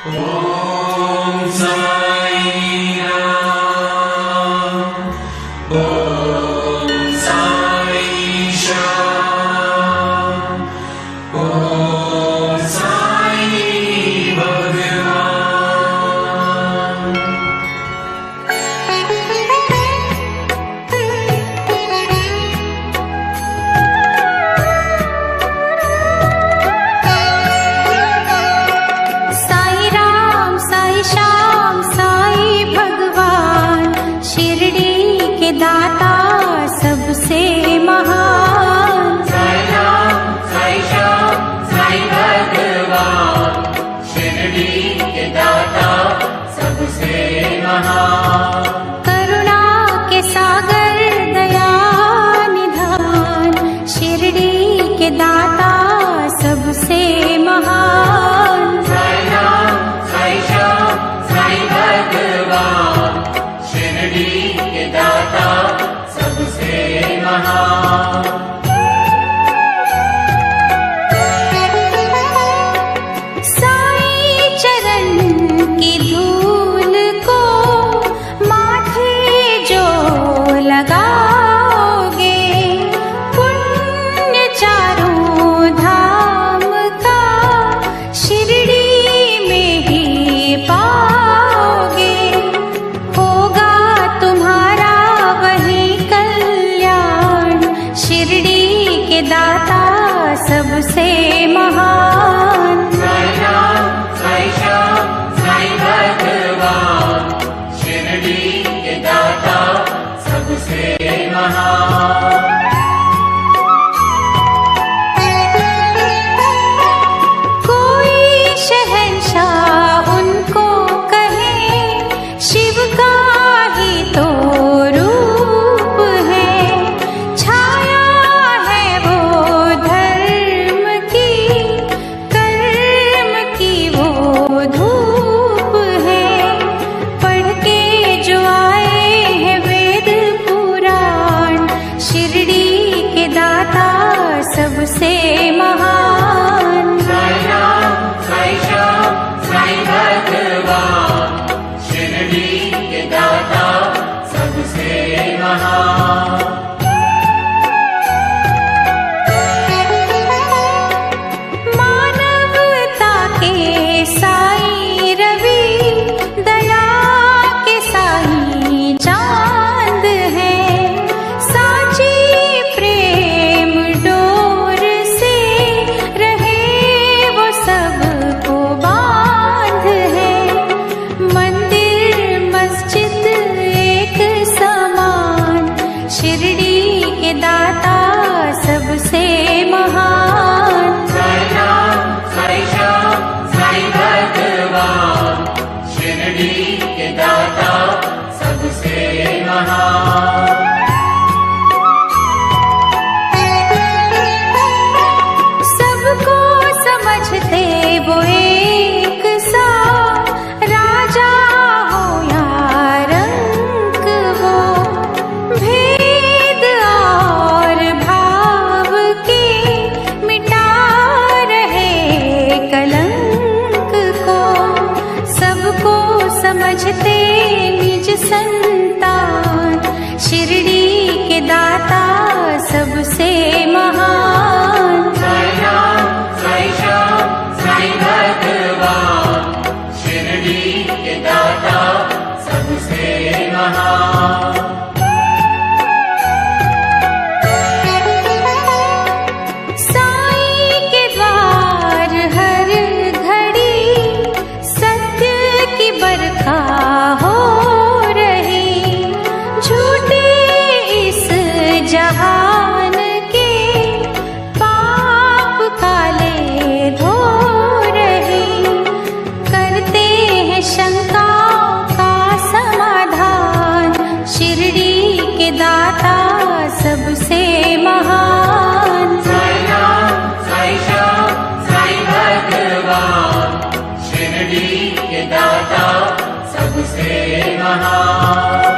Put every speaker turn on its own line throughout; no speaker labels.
ओम साई राम, ओम साई श्याम, ओम साई भगवान।
साई राम साई श्याम साई भगवान, शिरडी के दाता सबसे महान।
साई राम साई श्याम साई भगवान, शिरडी के दाता सबसे महान।
करुणा के सागर दया निधान, शिरडी के दाता सबसे महान।
साई राम साई श्याम साई भगवान, शिरडी के दाता सबसे महान।
साई चरण की धूल को माथे जो लगाओगे, पुण्य चारों धाम का शिरडी में ही पाओगे। होगा तुम्हारा वही कल्याण, शिरडी के दाता सबसे महान।
साई राम साई श्याम साई भगवान, शिरडी के दाता सबसे महान।
कोई शहंशाह उनको कहे, शिव का ही तो रूप है। छाया है वो धर्म की, कर्म की वो धूप है। पढ़ के जो आए हैं वेद पुराण, शिरडी के दाता सबसे महान।
साई राम साई श्याम साई भगवान, शिरडी के दाता सबसे महान।
मानवता के साई रवि, दया के साई चांद है। साची प्रेम डोर से रहे वो सबको बांध है। मंदिर मस्जिद एक समान, शिरडी के दाता सबसे महान।
साई राम साई श्याम साई भगवान, शिरडी के दाता सबसे महान।
सबको समझते वो एक सा, राजा हो या रंक वो। भेद और भाव के मिटा रहे कलंक को। सबको समझते निज संतान, शिरडी के दाता सबसे महान।
साई राम साई श्याम साई भगवान, शिरडी के दाता सबसे महान।
साई के द्वार हर घड़ी सत्य की बरखा हो रही। झूठे इस जहान के पाप काले धो रहे। करते हैं शंकाओं का समाधान, शिरडी के दाता सबसे महान।
साई राम साई श्याम साई भगवान, शिरडी के दाता सबसे महान।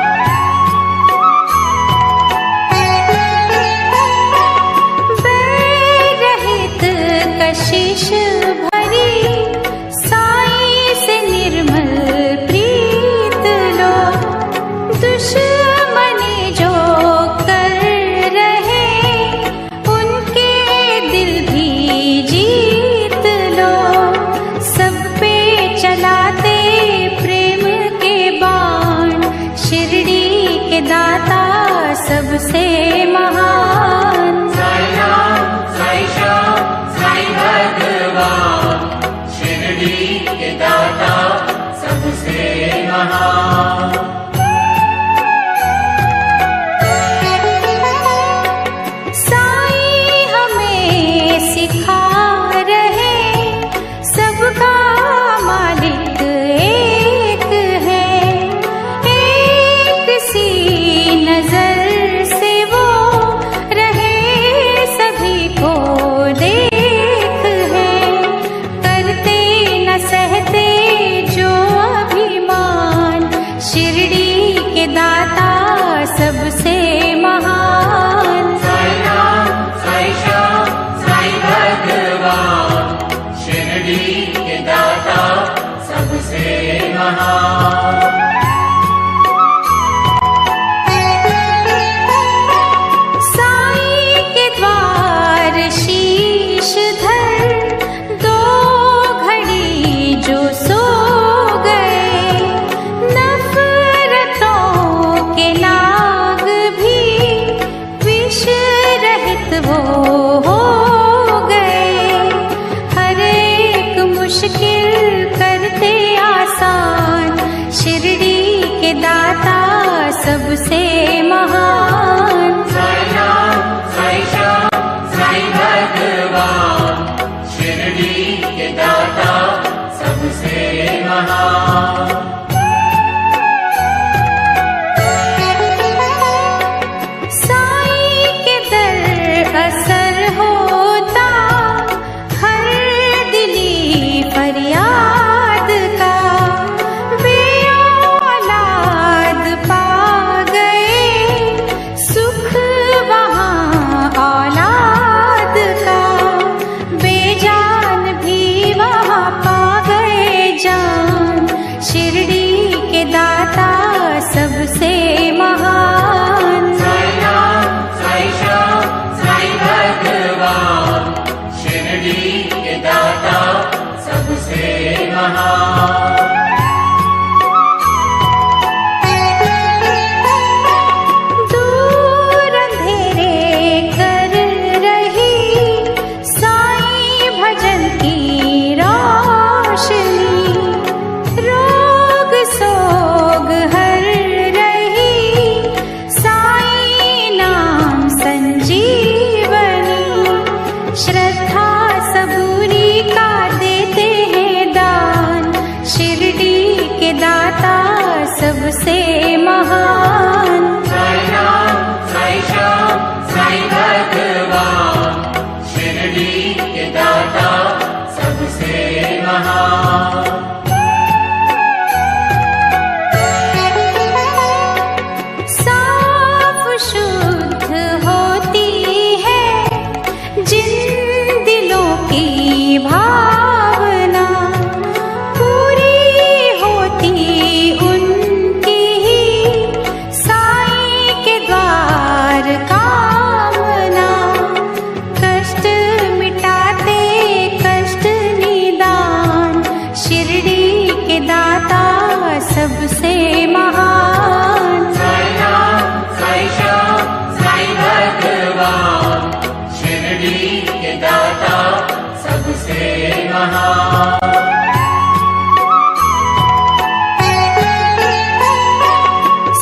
बैर रहित कशिश भरी, साई से भगवान शिरडी के दाता सबसे महान।
साईं के दर असर होता हर दिली फरियाद का, वे औलाद पा गए सुख वहाँ औलाद का, बेजान भी वहाँ पा गए जान, शिरडी के दाता सबसे महान।
साई राम साई श्याम साई भगवान शिरडी के दाता सबसे महान।
दूर अंधेरे कर रही साईं भजन की रोशनी, रोग सोग हर रही साईं नाम संजीवनी, श्रद्धा सबूरी का देते हैं दान, शिरडी के दाता सबसे महान।
साई राम साई श्याम साई भगवान शिरडी के दाता सबसे महान।
साफ शुद्ध होती है जिन दिलों की भावना, पूरी होती उनकी ही साईं के द्वार कामना, कष्ट मिटाते कष्ट निदान, शिरडी के दाता सबसे महान।
साई राम साई श्याम साई भगवान शिरडी के दाता सबसे महान।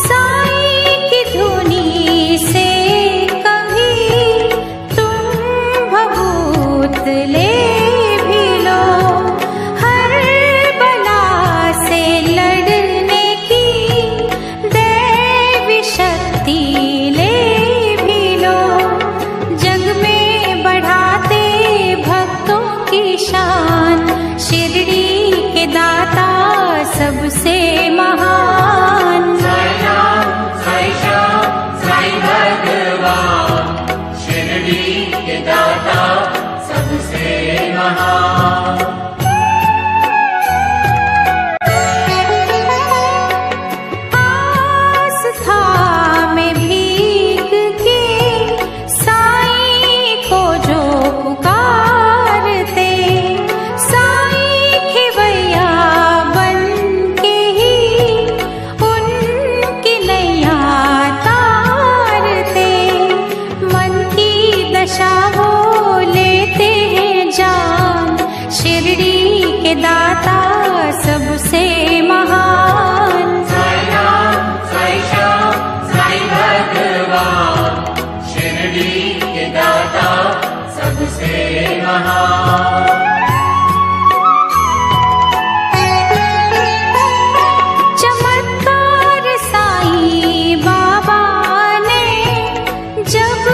साईं की धुनी से कभी तुम भभूत ले भी लो, हर बला से लड़ने की दैवी शक्ति ले भी लो, जग में बढ़ाते भक्तों की शान, शिरडी के दाता सबसे महान।
साई राम साई श्याम साई भगवान शिरडी के दाता सबसे महान।
आस्था में भीग के साईं को जो पुकारते, साईं खिवैया बन के ही उनकी नैया तारते, मन की दशा वो लेते हैं जान, शिरडी के दाता सबसे महान।
साई राम साई श्याम साई भगवान शिरडी के दाता सबसे महान।
चमत्कार साईं बाबा ने जब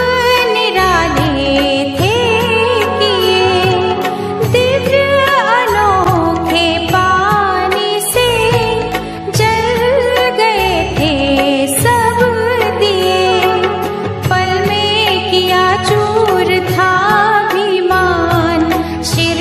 निराले थे किए, दिव्य अनोखे पानी से जल गए थे सब दिए, पल में किया चूर था अभिमान, शिरडी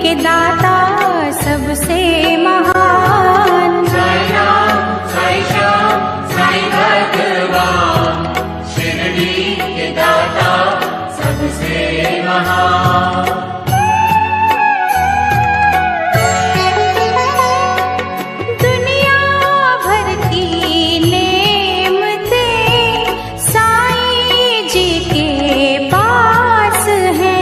के दाता सबसे महान।
साई राम साई श्याम साई भगवान, शिरडी के दाता सबसे महान।
दुनिया भर की नेमतें साईं जी के पास है।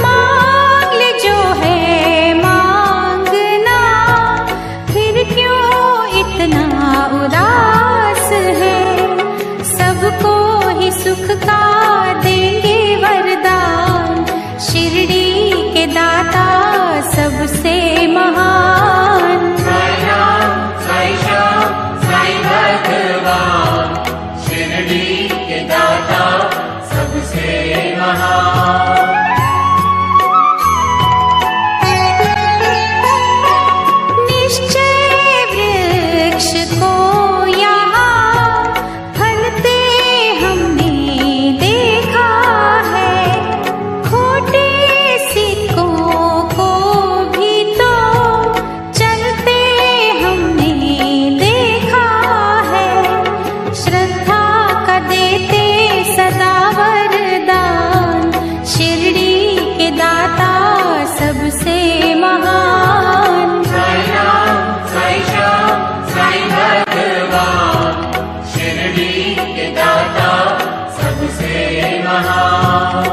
मांग ले जो है मांगना, फिर क्यों इतना उदास है। सबको ही सुख का देंगे वरदान, शिरडी के दाता सबसे महान।
साई राम साई श्याम साई भगवान, शिरडी के दाता सबसे महान।
निश्चय वृक्ष को यहाँ फलते हमने देखा है, खोटे सिक्कों को भी तो चलते हमने देखा है। श्रद्धा का देते सदा वरदान, शिरडी के दाता सबसे महान।
साई राम साई श्याम साई भगवान, शिरडी के दाता सबसे महान।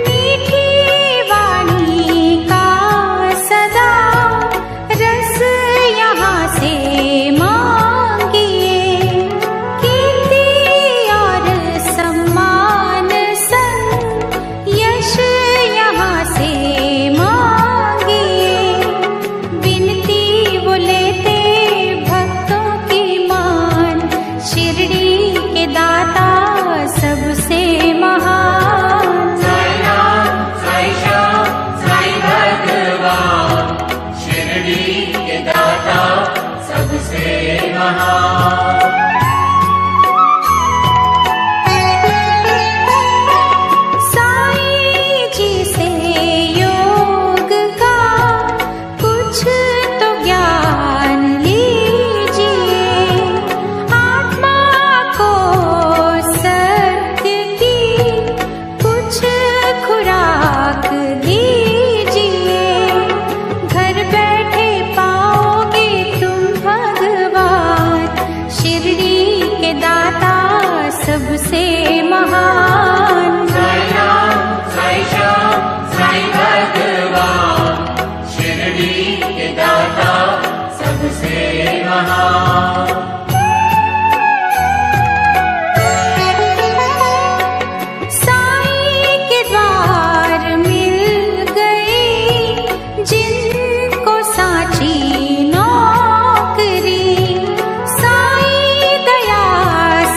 मीठी वाणी का सदा रस यहाँ से मांगिए, कीर्ति और सम्मान संग यश यहाँ से मांगिए। विनती वो लेते भक्तों की मान, शिरडी के दाता सबसे महान।
साई राम साई श्याम साई भगवान, शिरडी के दाता सबसे महान।
साईं जी से योग का कुछ तो ज्ञान लीजिए, आत्मा को सत्य की कुछ खुराक दीजिए। घर बैठे पाओगे तुम भगवान, शिरडी के दाता सबसे महान।
साई राम साई श्याम साई भगवान, शिरडी के दाता सबसे महान।
साईं के द्वार मिल गई जिनको साची नौकरी, साईं दया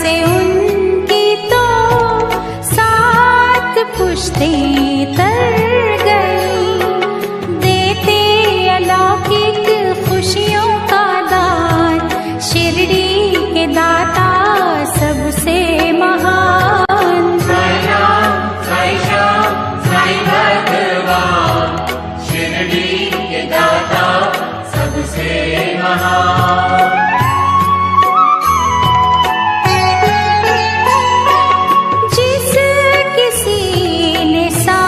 से उनकी तो सात पुश्तें तर गई। देते अलौकिक खुशियों का दान, शिरडी के दाता सबसे महान।
साई राम साई श्याम साई भगवान, शिरडी के दाता सबसे महान।
जिस किसी ने सा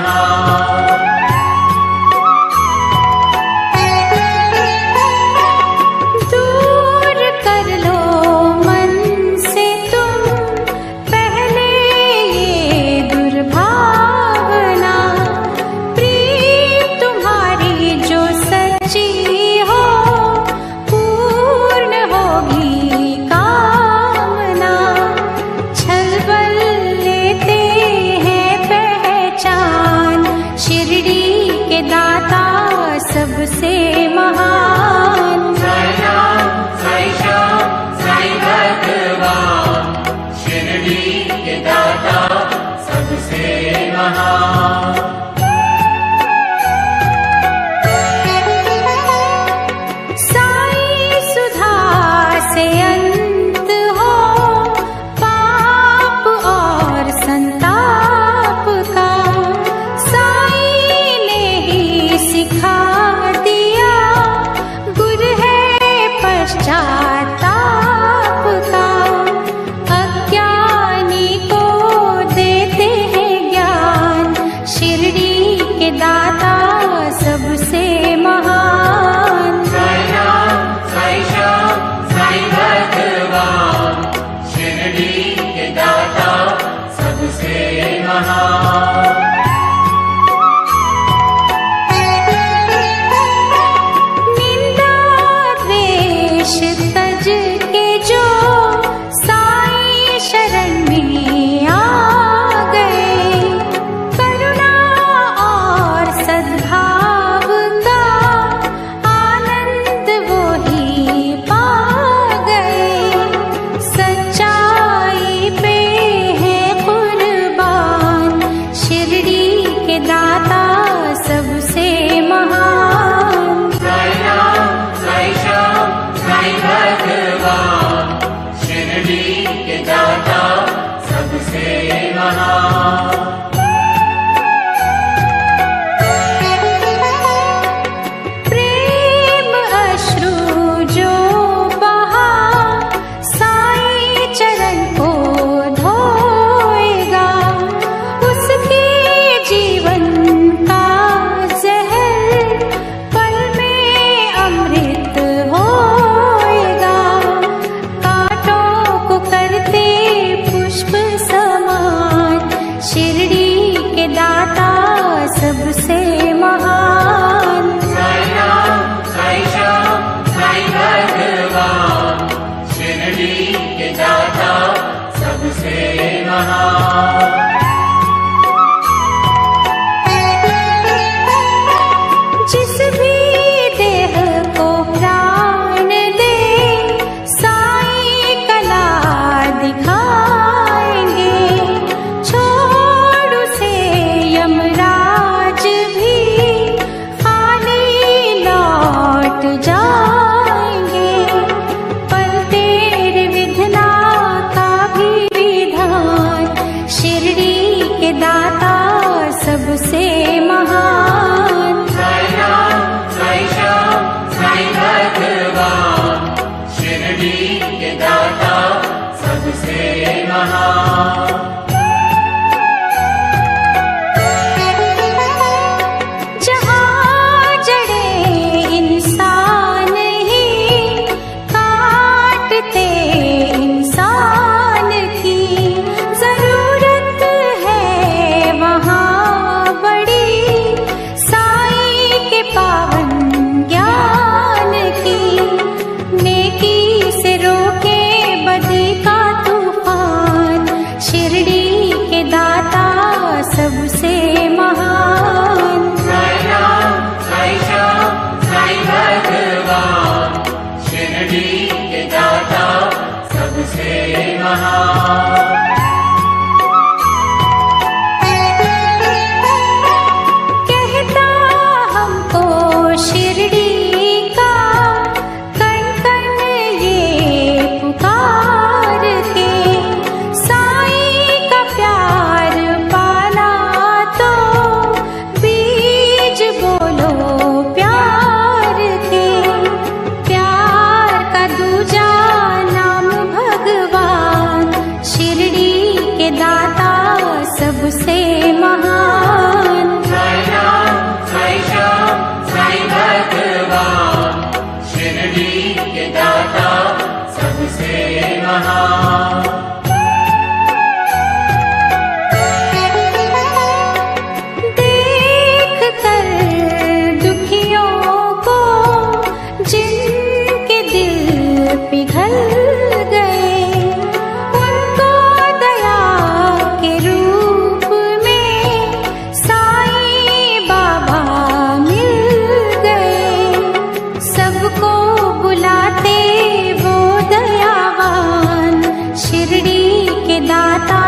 महान।
दूर कर लो मन से तुम पहले ये दुर्भावना, प्रीत तुम्हारी जो सच्ची हो पूर्ण होगी कामना। छलबल लेते हैं पहचान, शिरडी के दाता सबसे महान।
साई राम, साई श्याम, साई भगवान, शिरडी के दाता सबसे महान।
साई सुधा से अंत हो पाप और संताप का, साई ने ही सिखा दिया गुर है पश्चाताप का। अज्ञानी को देते हैं ज्ञान, शिरडी के दाता सबसे महान।
साई राम, साई श्याम, साई भगवान, शिरडी के दाता सबसे महान।
निंदा द्वेष तज के जो साई शरण में आ गए, करुणा और सद्भाव का आनंद वो ही पा गए। सच्चाई पे है कुर्बान, शिरडी के दाता सबसे महान।
साई राम, साई श्याम, साई भगवान, शिरडी के दाता सबसे महान।
प्रेम अश्रु जो बहा साई चरण को धोएगा, उसके जीवन का जहर पल में अमृत होएगा। कांटों को करते पुष्प समान, शिरडी के दाता सबसे महान।
साई राम, साई श्याम, साई भगवान, शिरडी के दाता सबसे महान।
जिस भी देह को प्राण दे साई कला दिखाएंगे, छोड़ उसे यमराज भी खाली लौट जाएंगे। पल तेरे विधना का भी विधान, शिरडी के दाता सबसे महान।
साई राम, साई श्याम, साई भगवान, शिरडी के दाता सबसे महान।
जहाँ जड़े इंसान ही काटते इंसान की, जरूरत है वहाँ बड़ी साई के पावन ज्ञान की। नेकी से रोके बदी का तूफान, शिरडी के दाता सबसे महान।
साई राम, साई श्याम, साई भगवान, शिरडी के दाता सबसे महान।
कहता हमको शिरडी का कण कण ये पुकार के, साई का प्यार पाना तो बीज बोलो प्यार के। प्यार का दूजा नाम भगवान,
महान।
देख कर दुखियों को जिनके दिल पिघल गए, उनको दया के रूप में साईं बाबा मिल गए। सबको बुलाते वो दयावान, शिरडी के दाता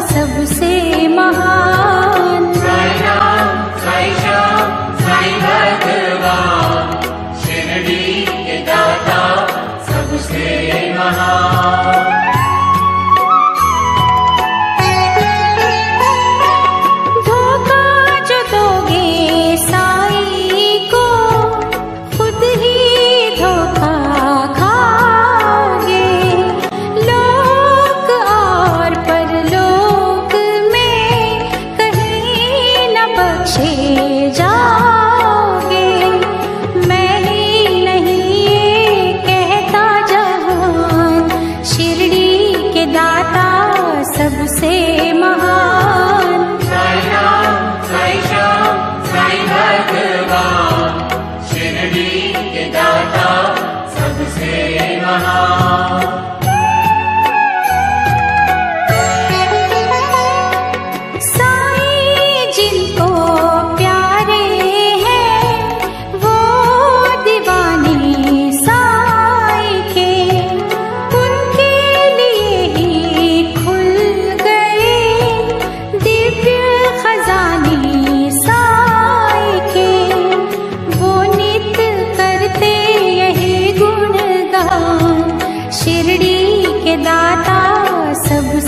सबसे महान।
साई राम, साई श्याम, साई भगवान, शिरडी के दाता सबसे महान।
धोखा जो दोगे साई को, खुद ही धोखा खाओगे। लोक और परलोक में कहीं न बख्शे जाओगे। मैं ही नहीं ये कहता जहान, शिरडी के दाता सबसे महान।
साई राम, साई श्याम, साई भगवान, शिरडी के दाता सबसे महान।
साईं जिनको प्यारे हैं वो दीवाने साईं के, उनके लिए ही खुल गए दिव्य खजाने साईं के। वो नित करते यही गुणगान, शिरडी के दाता सबसे